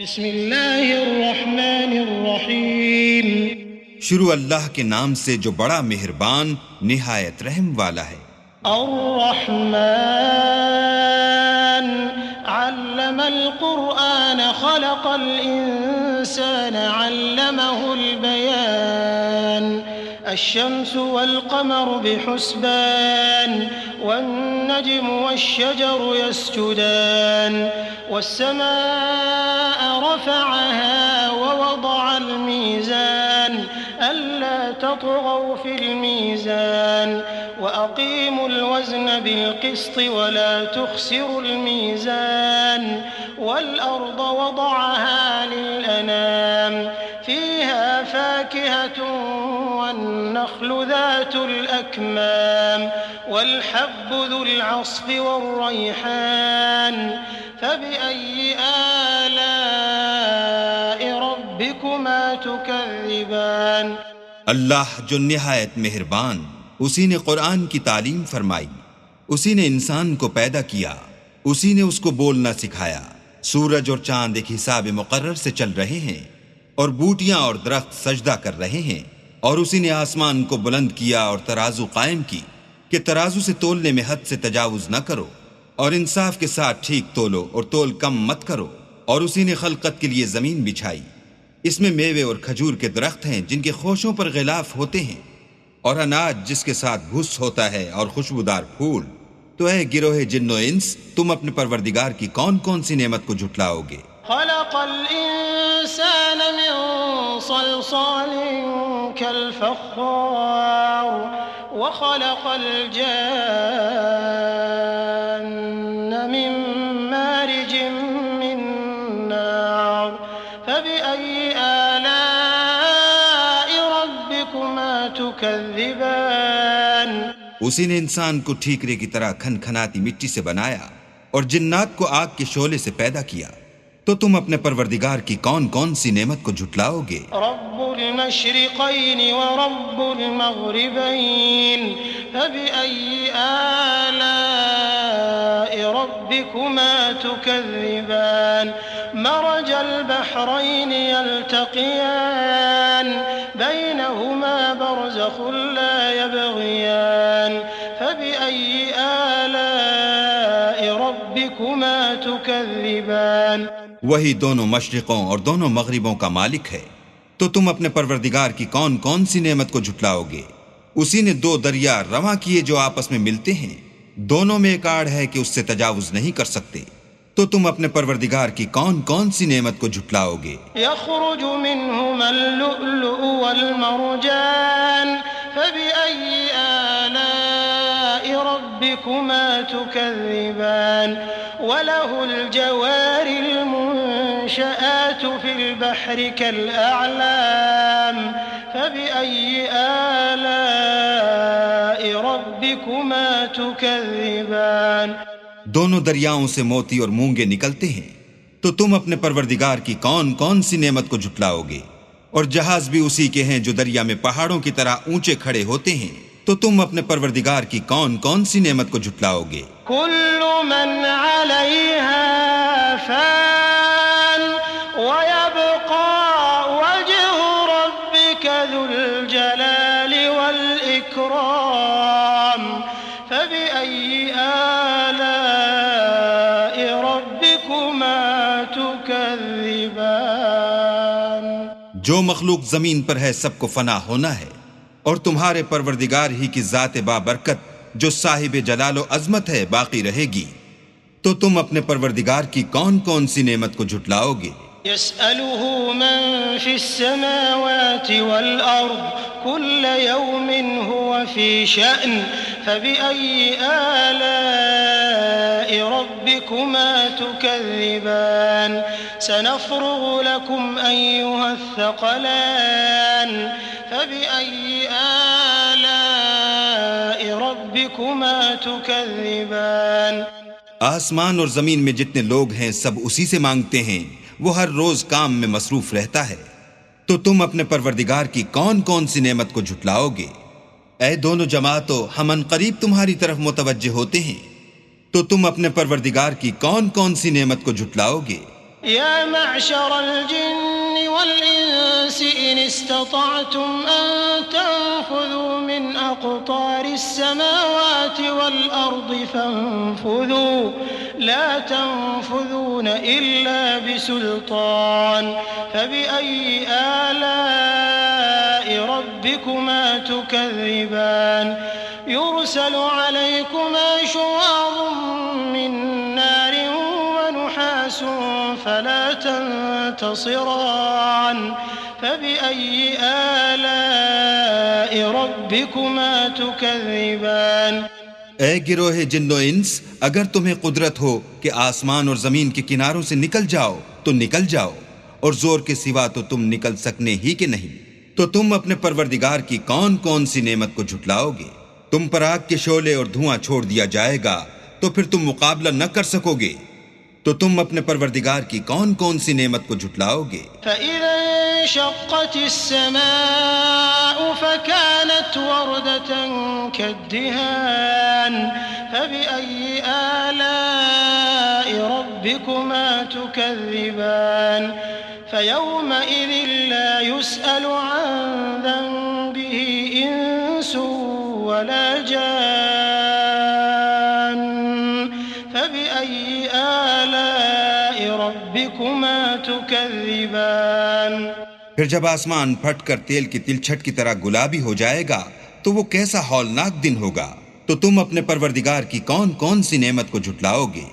बिस्मिल्लाहिर्रहमानिर्रहीम। शुरू अल्लाह के नाम से जो बड़ा मेहरबान निहायत रहम वाला है। अर्रहमान अल्लमल कुरआन खलक़ल इंसान अल्लमहुल बयान अश्शम्सु वल क़मरु बिहुस्बान वन्नज्मु वश्शजरु यस्जुदान वस्समाअ रफ़अहा ववضअल मीज़ान अल्ला तत्गौ फिल मीज़ान वअक़ीमुल वज़्न बिलक़िस्ति वला तुख़्सिरुल मीज़ान वल्अर्ज़ वضعहा लिलअनाम फ़ीहा फ़ाकिहतुन वन्नख़्लु ज़ातुल अक्माम वल्हब्बु ज़ुल अस्फ़ि वर्रैहान फ़बिअय्यि आलाइ रब्बिकुमा तुकज़्ज़िबान। अल्लाह जो निहायत मेहरबान, उसी ने कुरान की तालीम फरमाई, उसी ने इंसान को पैदा किया, उसी ने उसको बोलना सिखाया। सूरज और चांद एक हिसाब मुकर्रर से चल रहे हैं और बूटियां और दरख्त सजदा कर रहे हैं। और उसी ने आसमान को बुलंद किया और तराजू कायम की कि तराजू से तोलने में हद से तजावुज न करो और इंसाफ के साथ ठीक तोलो और तोल कम मत करो। और उसी ने खलकत के लिए जमीन बिछाई, इसमें मेवे और खजूर के दरख्त हैं जिनके खोशों पर गिलाफ होते हैं और अनाज जिसके साथ भूस होता है और खुशबूदार फूल। तो ऐ गिरोहे जिन्नो इंस, तुम अपने परवरदिगार की कौन कौन सी नेमत को झुटलाओगे। खलक़ल इंसान मिन सलसालिन कल फ़ख़्ख़ार व खलक़ल जान्न मिन मारिजिन मिन नार फ़बिअय्यि आलाइ रब्बिकुमा तुकज़्ज़िबान। उसी ने इंसान को ठीकरे की तरह खनखनाती मिट्टी से बनाया और जिन्नात को आग के शोले से पैदा किया। तो तुम अपने परवरदिगार की कौन कौन सी नेमत को झुटलाओगे। रब्बुल मशरिक़ैन व रब्बुल मग़रिबैन फ़बिअय्यि आलाइ रब्बिकुमा तुकज़्ज़िबान। मरजल बहरैन यल्तक़ियान बैनहुमा बरज़ख़ुन ला यबग़ियान फ़बिअय्यि आलाइ रब्बिकुमा तुकज़्ज़िबान। वही दोनों मशरिकों और दोनों मगरिबों का मालिक है। तो तुम अपने परवरदिगार की कौन कौन सी नेमत को झुटलाओगे। उसी ने दो दरिया रवां किए जो आपस में मिलते हैं, दोनों में एक आड़ है कि उससे तजावुज नहीं कर सकते। तो तुम अपने परवरदिगार की कौन कौन सी नेमत को झुटलाओगे। यख़रुजु मिन्हुमल लुअलुअ वल मरजान फ़बिअय्यि आलाइ रब्बिकुमा तुकज़्ज़िबान। वलहुल जवारिल मुनशआतु फ़िल बहरि कल अअलाम फ़बिअय्यि आलाइ रब्बिकुमा तुकज़्ज़िबान। दोनों दरियाओं से मोती और मूंगे निकलते हैं। तो तुम अपने परवरदिगार की कौन कौन सी नेमत को झुटलाओगे। और जहाज भी उसी के हैं जो दरिया में पहाड़ों की तरह ऊंचे खड़े होते हैं। तो तुम अपने परवरदिगार की कौन कौन सी नेमत को झुटलाओगे। कुल्लु मन अलैहा फ़ान व यब्क़ा वज्हु रब्बिका ज़ुल जलालि वल इकराम फ़बिअय्यि आलाइ रब्बिकुमा तुकज़्ज़िबान। जो मखलूक जमीन पर है सबको फना होना है और तुम्हारे परवरदिगार ही की ज़ात बाबरकत जो साहिब जलालो अज़मत है बाकी रहेगी। तो तुम अपने परवरदिगार की कौन कौन सी नेमत को झुटलाओगे। यसअलुहु मन फ़िस्समावाति वल अर्ज़ कुल्ल यौमिन हुव फ़ी शअन फ़बिअय्यि आलाइ रब्बिकुमा तुकज़्ज़िबान। सनफ़्रुग़ु लकुम अय्युहस्सक़लान फ़बिअय्यि आलाइ रब्बिकुमा तुकज़्ज़िबान। आसमान और जमीन में जितने लोग हैं सब उसी से मांगते हैं, वो हर रोज काम में मसरूफ रहता है। तो तुम अपने परवरदिगार की कौन कौन सी नेमत को झुटलाओगे। ऐ दोनों जमातों, हम अनकरीब तुम्हारी तरफ मुतवज्जे होते हैं। तो तुम अपने परवरदिगार की कौन कौन सी नेमत को झुटलाओगे। या मअशरल जिन्नि वल इंसि इन इस्ततअतुम अन तंफुज़ू मिन अक़तारिस समावाति वल अर्दि फंफुज़ू ला तंफुज़ून इल्ला बिसुल्तान फबिअय्यि आलाइ रब्बिकुमा तुकज़्ज़िबान युरसलु अलैकुमा शुवाज़ुम मिन नारिन वनुहासुन फला तंतसिरान फबिअय्यि आलाइ रब्बिकुमा तुकज़्ज़िबान। ए गिरोहे जिन्नो इंस, अगर तुम्हें कुदरत हो कि आसमान और जमीन के किनारों से निकल जाओ तो निकल जाओ, और जोर के सिवा तो तुम निकल सकने ही के नहीं। तो तुम अपने परवरदिगार की कौन कौन सी नेमत को झुटलाओगे? तुम पर आग के शोले और धुआं छोड़ दिया जाएगा तो फिर तुम मुकाबला न कर सकोगे। तो तुम अपने परवरदिगार की कौन कौन सी नेमत को झुटलाओगे? फ़इज़ा इंशक़्क़तिस समाउ फ़कानत वरदतन कद्दिहान फ़बिअय्यि आलाइ रब्बिकुमा तुकज़्ज़िबान फ़यौमइज़िन ला युसअलु अन ज़ंबिही इंसुन वला जान फ़बिअय्यि आलाइ रब्बिकुमा तुकज़्ज़िबान। फिर जब आसमान फटकर तेल की तिलछट की तरह गुलाबी हो जाएगा तो वो कैसा हौलनाक दिन होगा। तो तुम अपने परवरदिगार की कौन कौन सी नेमत को झुटलाओगे?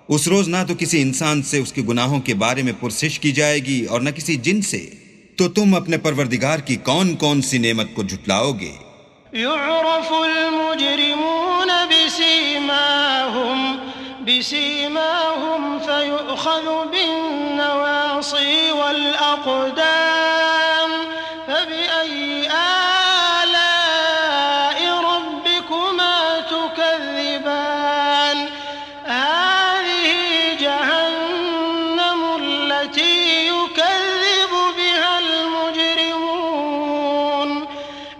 उस रोज ना तो किसी इंसान से उसके गुनाहों के बारे में पुरसिश की जाएगी और न किसी जिन से। तो तुम अपने परवरदिगार की कौन कौन सी नेमत को झुटलाओगे? युअरफुल मुजरिमून बिसीमाहुम फयुअख़ज़ु बिन्नवासी वल अक़दाम फबिअय्यि आलाइ रब्बिकुमा तुकज़्ज़िबान हाज़िही जहन्नमु अल्लती युकज़्ज़िबु बिहल मुजरिमून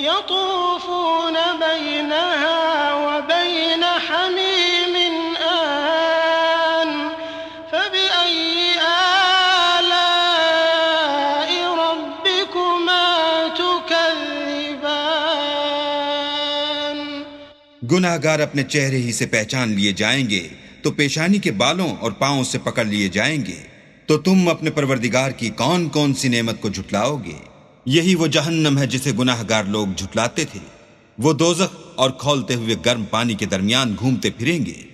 यतूफ़ून बैनहा व बैन हमीमिन आन फबिअय्यि आलाइ रब्बिकुमा तुकज़्ज़िबान। गुनाहगार अपने चेहरे ही से पहचान लिए जाएंगे तो पेशानी के बालों और पांवों से पकड़ लिए जाएंगे। तो तुम अपने परवरदिगार की कौन कौन सी नेमत को झुटलाओगे? यही वो जहन्नम है जिसे गुनाहगार लोग झुटलाते थे। वो दोज़ख और खौलते हुए गर्म पानी के दरमियान घूमते फिरेंगे।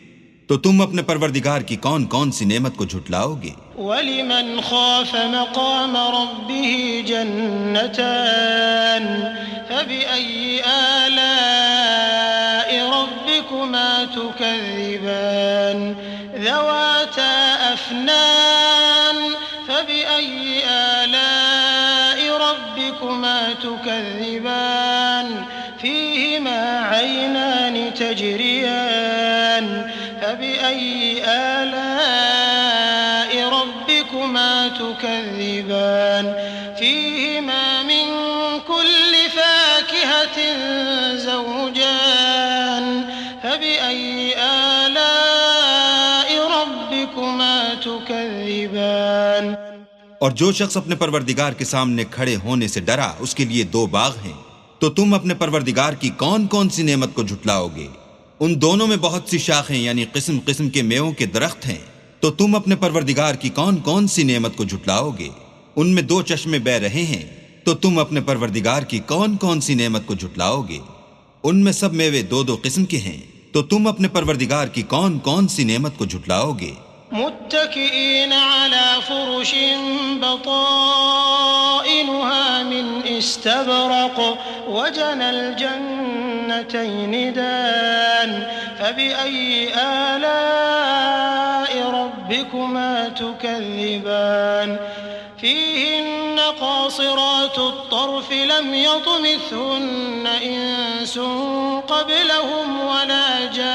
तो तुम अपने परवरदिगार की कौन कौन सी नेमत को झुटलाओगे? वलिमन खाफ़ मक़ाम रब्बिही जन्नतान फबिअय्यि आलाइ रब्बिकुमा तुकज़्ज़िबान ज़वाता अफ़नान फबिअय्यि आलाइ रब्बिकुमा तुकज़्ज़िबान फ़ीहिमा ऐनान तजरियान फबिअय्यि आलाइ रब्बिकुमा तुकज़्ज़िबान फ़ीहिमा मिन कुल्लि फ़ाकिहतिन ज़ौजान फबिअय्यि आलाइ रब्बिकुमा तुकज़्ज़िबान। और जो शख्स अपने परवरदिगार के सामने खड़े होने से डरा उसके लिए दो बाग हैं। तो तुम अपने परवरदिगार की कौन कौन सी नेमत को झुटलाओगे? उन दोनों में बहुत सी शाखें यानी किस्म किस्म के मेवों के दरख्त हैं। तो तुम अपने परवरदिगार की कौन कौन सी नेमत को झुटलाओगे? उनमें दो चश्मे बह रहे हैं। तो तुम अपने परवरदिगार की कौन कौन सी नेमत को झुटलाओगे? उनमें सब मेवे दो दो किस्म के हैं। तो तुम अपने परवरदिगार की कौन कौन सी नेमत को झुटलाओगे? मुत्तकिईन अला फुरुशिन बताइनुहा मिन इस्तबरक़ वजनल जन्नतैन दान फबिअय्यि आलाइ रब्बिकुमा तुकज़्ज़िबान फ़ीहिन्न क़ासिरातुत तर्फ़ लम यतमिथहुन्न इंसुन क़ब्लहुम वला जान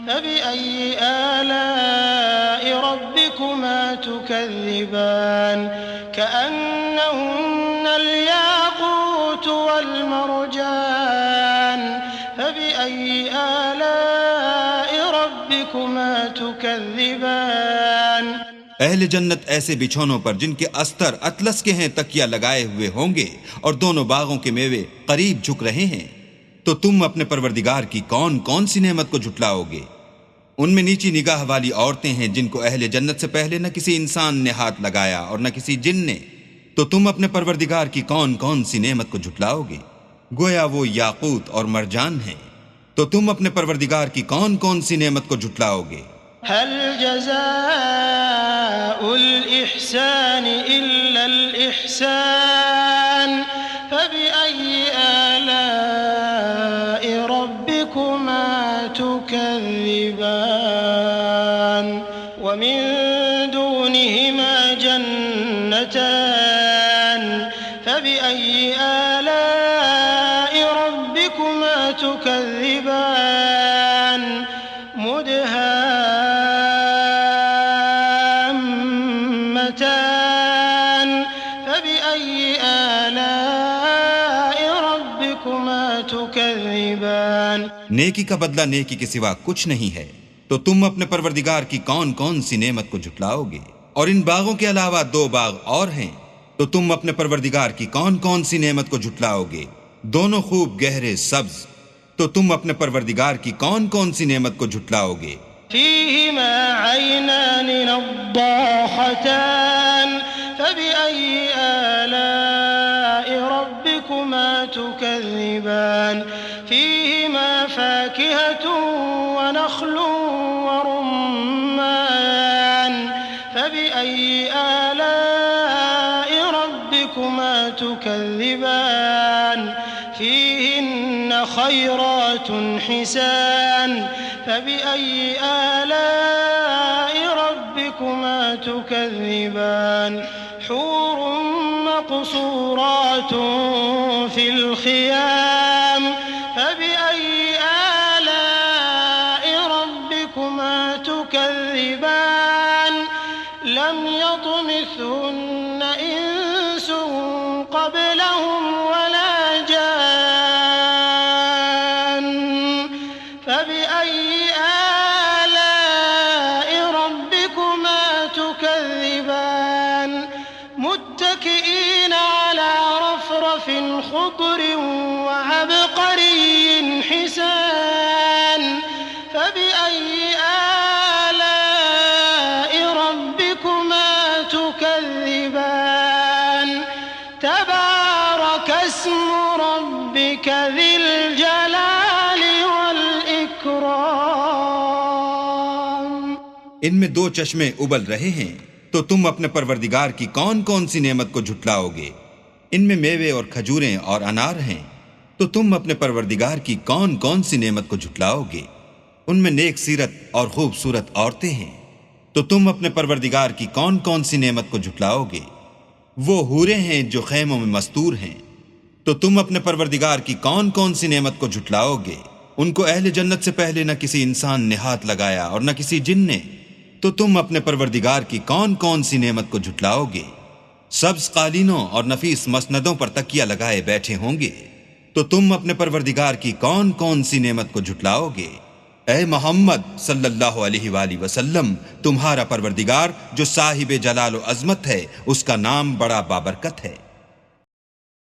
फबिअय्यि आलाइ रब्बिकुमा तुकज़्ज़िबान कअन्नहुन्नल याक़ूत वल मरजान फबिअय्यि आलाइ रब्बिकुमा तुकज़्ज़िबान अहले जन्नत ऐसे बिछौनों पर जिनके अस्तर अतलस के हैं तकिया लगाए हुए होंगे और दोनों बागों के मेवे करीब झुक रहे हैं। तो तुम अपने परवरदिगार की कौन कौन सी नेमत को झुटलाओगे? उनमें नीची निगाह वाली औरतें हैं जिनको अहले जन्नत से पहले न किसी इंसान ने हाथ लगाया और न किसी जिन ने। तो तुम अपने परवरदिगार की कौन कौन सी नेमत को झुटलाओगे? गोया वो याकूत और मरजान हैं। तो तुम अपने परवरदिगार की कौन कौन सी नेमत को झुटलाओगे? हल जज़ाउल इहसान इल्लल इहसान फबिअय्यि आलाइ रब्बिकुमा तुकज़्ज़िबान वमिन दूनिहिमा जन्नतान फबिअय्यि आलाइ रब्बिकुमा तुकज़्ज़िबान मुदहाम्मतान फबिअय्यि आलाइ रब्बिकुमा तुकज़्ज़िबान। नेकी का बदला नेकी के सिवा कुछ नहीं है। तो तुम अपने परवरदिगार की कौन कौन सी नेमत को झुटलाओगे? और इन बागों के अलावा 2 बाग और हैं। तो तुम अपने परवरदिगार की कौन कौन सी नेमत को झुटलाओगे? दोनों खूब गहरे सब्ज। तो तुम अपने परवरदिगार की कौन कौन सी नेमत को झुटलाओगे? फीहिमा ऐनान नद्दाखतान फबिअय्यि आलाइ रब्बिकुमा तुकज़्ज़िबान फीहिमा फाकिहतुन व नख्लुन व रुम्मान फबिअय्यि आलाइ रब्बिकुमा तुकज़्ज़िबान फीहिन्न खैरातुन हिसान फबिअय्यि आलाइ रब्बिकुमा तुकज़्ज़िबान हूरुन मक़सूरातुन फिल ख़ियाम फबिअय्यि आलाइ रब्बिकुमा तुकज़्ज़िबान लम यत्मिथहुन्न इंसुन क़ब्लहुम वला जान फबिअय्यि आलाइ रब्बिकुमा तुकज़्ज़िबान मुत्तकिईन अला रफ़रफ़िन ख़ुद्रिन व अबक़रिय्यिन हिसान फबिअय्यि आलाइ रब्बिकुमा तुकज़्ज़िबान तबारक अस्मु रब्बिक ज़िल जलालि वल इकराम। इनमें 2 चश्मे उबल रहे हैं। तो तुम अपने परवरदिगार की कौन कौन सी नेमत को झुटलाओगे? इनमें मेवे और खजूरें और अनार हैं। तो तुम अपने परवरदिगार की कौन कौन सी नेमत को झुटलाओगे? उनमें नेक सीरत और खूबसूरत औरतें हैं। तो तुम अपने परवरदिगार की कौन कौन सी नेमत को झुटलाओगे? वो हूरें हैं जो खैमों में मस्तूर हैं। तो तुम अपने परवरदिगार की कौन कौन सी नेमत को झुटलाओगे? उनको अहले जन्नत से पहले न किसी इंसान ने हाथ लगाया और न किसी जिन ने। तो तुम अपने परवरदिगार की कौन कौन सी नेमत को झुटलाओगे? सब्ज कालीनों और नफीस मसनदों पर तकिया लगाए बैठे होंगे। तो तुम अपने परवरदिगार की कौन कौन सी नेमत को झुटलाओगे? ऐ मोहम्मद सल्लल्लाहु अलैहि वसल्लम, तुम्हारा परवरदिगार जो साहिब जलाल व अज़मत है, उसका नाम बड़ा बाबरकत है।